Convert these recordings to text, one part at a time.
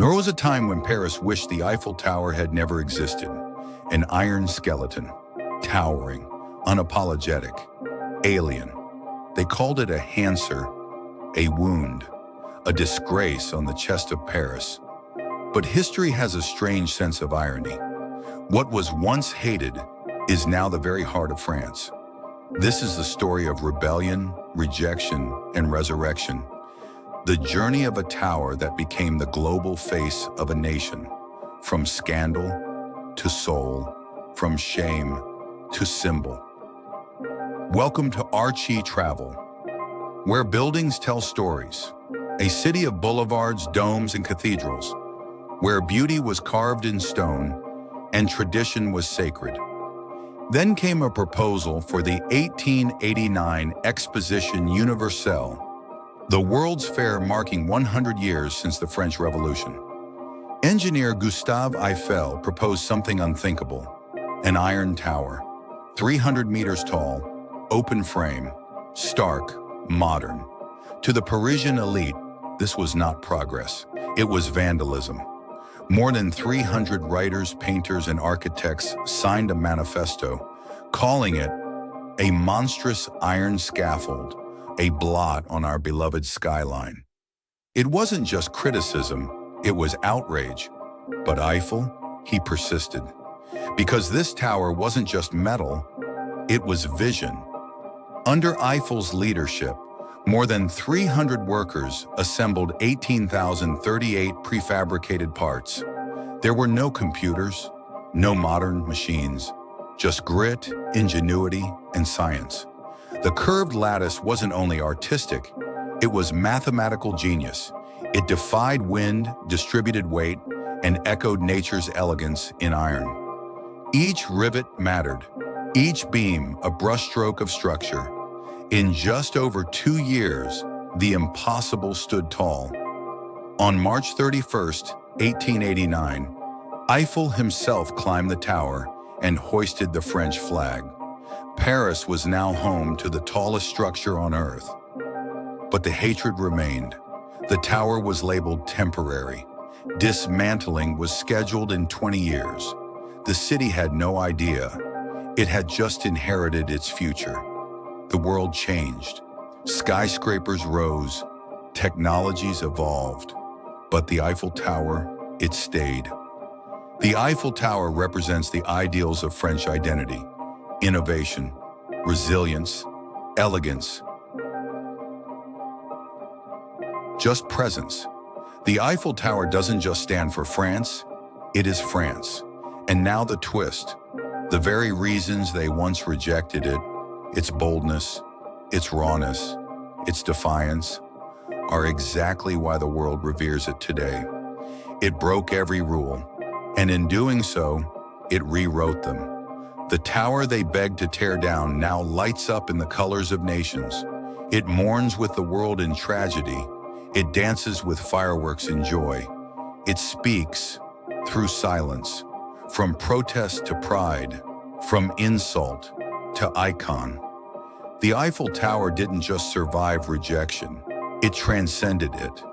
There was a time when Paris wished the Eiffel Tower had never existed. An iron skeleton, towering, unapologetic, alien. They called it a cancer, a wound, a disgrace on the chest of Paris. But history has a strange sense of irony. What was once hated is now the very heart of France. This is the story of rebellion, rejection, and resurrection. The journey of a tower that became the global face of a nation, from scandal to soul, from shame to symbol. Welcome to ARCHI TRAVEL, where buildings tell stories, a city of boulevards, domes, and cathedrals, where beauty was carved in stone and tradition was sacred. Then came a proposal for the 1889 Exposition Universelle, the World's Fair marking 100 years since the French Revolution. Engineer Gustave Eiffel proposed something unthinkable, an iron tower, 300 meters tall, open frame, stark, modern. To the Parisian elite, this was not progress, it was vandalism. More than 300 writers, painters, and architects signed a manifesto, calling it a monstrous iron scaffold, a blot on our beloved skyline. It wasn't just criticism, it was outrage. But Eiffel, he persisted. Because this tower wasn't just metal, it was vision. Under Eiffel's leadership, more than 300 workers assembled 18,038 prefabricated parts. There were no computers, no modern machines, just grit, ingenuity, and science. The curved lattice wasn't only artistic, it was mathematical genius. It defied wind, distributed weight, and echoed nature's elegance in iron. Each rivet mattered, each beam a brushstroke of structure. In just over 2 years, the impossible stood tall. On March 31st, 1889, Eiffel himself climbed the tower and hoisted the French flag. Paris was now home to the tallest structure on Earth. But the hatred remained. The tower was labeled temporary. Dismantling was scheduled in 20 years. The city had no idea. It had just inherited its future. The world changed. Skyscrapers rose. Technologies evolved. But the Eiffel Tower, it stayed. The Eiffel Tower represents the ideals of French identity: innovation, resilience, elegance, just presence. The Eiffel Tower doesn't just stand for France, it is France. And now the twist. The very reasons they once rejected it, its boldness, its rawness, its defiance, are exactly why the world reveres it today. It broke every rule, and in doing so, it rewrote them. The tower they begged to tear down now lights up in the colors of nations. It mourns with the world in tragedy. It dances with fireworks in joy. It speaks through silence, from protest to pride, from insult to icon. The Eiffel Tower didn't just survive rejection, it transcended it.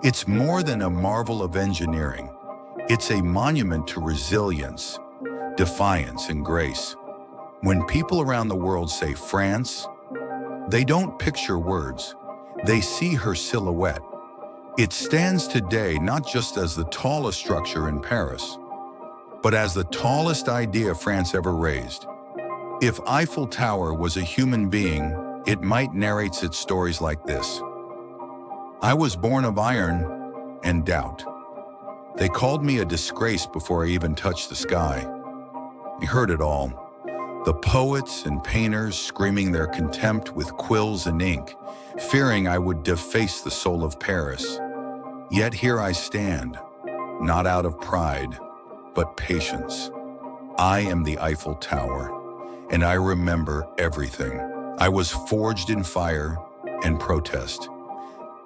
It's more than a marvel of engineering. It's a monument to resilience, defiance, and grace. When people around the world say France, they don't picture words. They see her silhouette. It stands today not just as the tallest structure in Paris, but as the tallest idea France ever raised. If Eiffel Tower was a human being, it might narrate its stories like this: I was born of iron and doubt. They called me a disgrace before I even touched the sky. You heard it all. The poets and painters screaming their contempt with quills and ink, fearing I would deface the soul of Paris. Yet here I stand, not out of pride, but patience. I am the Eiffel Tower, and I remember everything. I was forged in fire and protest.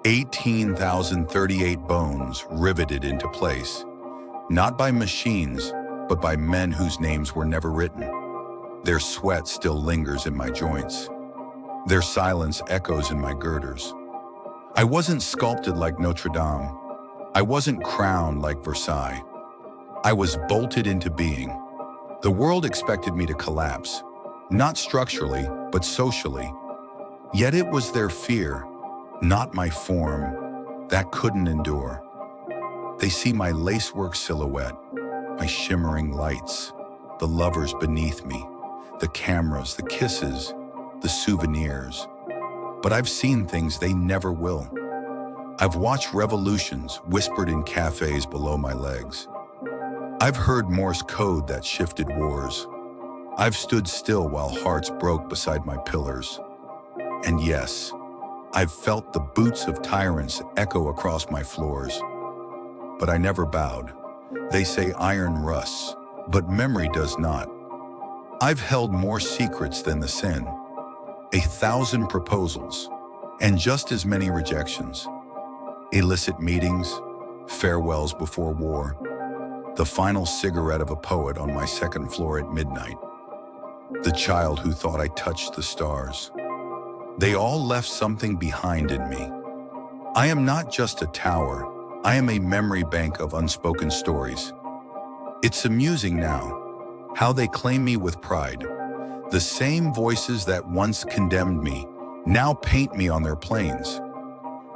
18,038 bones riveted into place, not by machines, but by men whose names were never written. Their sweat still lingers in my joints. Their silence echoes in my girders. I wasn't sculpted like Notre Dame. I wasn't crowned like Versailles. I was bolted into being. The world expected me to collapse, not structurally, but socially. Yet it was their fear, not my form, that couldn't endure. They see my lacework silhouette, my shimmering lights, the lovers beneath me, the cameras, the kisses, the souvenirs. But I've seen things they never will. I've watched revolutions whispered in cafes below my legs. I've heard Morse code that shifted wars. I've stood still while hearts broke beside my pillars. And yes, I've felt the boots of tyrants echo across my floors. But I never bowed. They say iron rusts, but memory does not. I've held more secrets than the sin, 1,000 proposals, and just as many rejections. Illicit meetings, farewells before war, the final cigarette of a poet on my second floor at midnight, the child who thought I touched the stars. They all left something behind in me. I am not just a tower, I am a memory bank of unspoken stories. It's amusing now, how they claim me with pride. The same voices that once condemned me now paint me on their planes,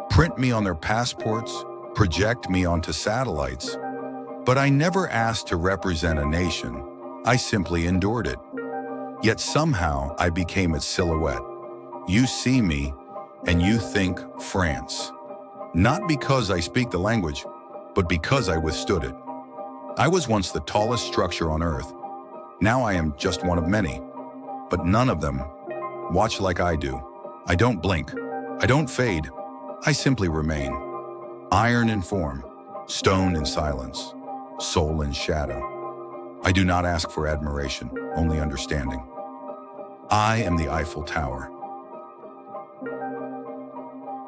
print me on their passports, project me onto satellites. But I never asked to represent a nation. I simply endured it. Yet somehow I became its silhouette. You see me and you think France. Not because I speak the language, but because I withstood it. I was once the tallest structure on Earth. Now I am just one of many. But none of them watch like I do. I don't blink. I don't fade. I simply remain. Iron in form, stone in silence, soul in shadow. I do not ask for admiration, only understanding. I am the Eiffel Tower.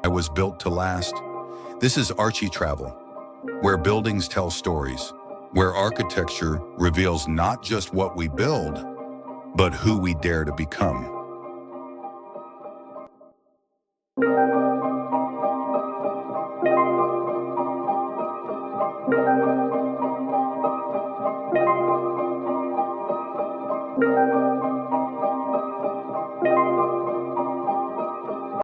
I was built to last. This is ARCHI TRAVEL, where buildings tell stories, where architecture reveals not just what we build, but who we dare to become.